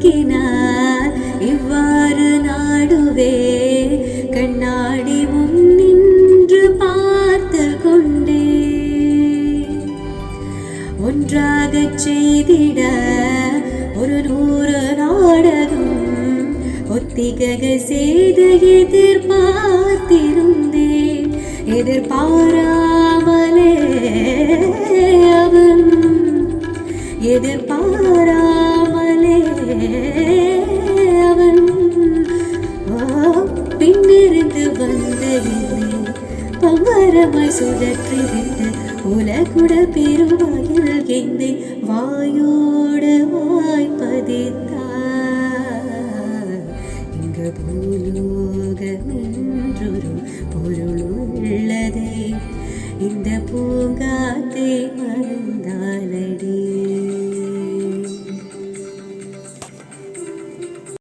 நோக்கினார் இவ்வாறு நாடுவே கண்ணாடி முன் நின்று பார்த்து கொண்டே ஒன்றாகச் செய்திட ஒரு 100 நாடகம் ஒத்திகை செய்து எதிர்பார்த்திருந்தேன் எதிர்பாராமலே அவன் எதிர்பாராமலே அவன் பின்னிருந்து வந்த என்னை பம்பரமாய் சுழற்றிவிட்டு உலகுட பெருவாயில் என்னை வாயோடு வாய்ப்பதித்தார். இங்கு பூலோகமென்றொரு பொருளுள்ளதே இந்த பூங்காத்து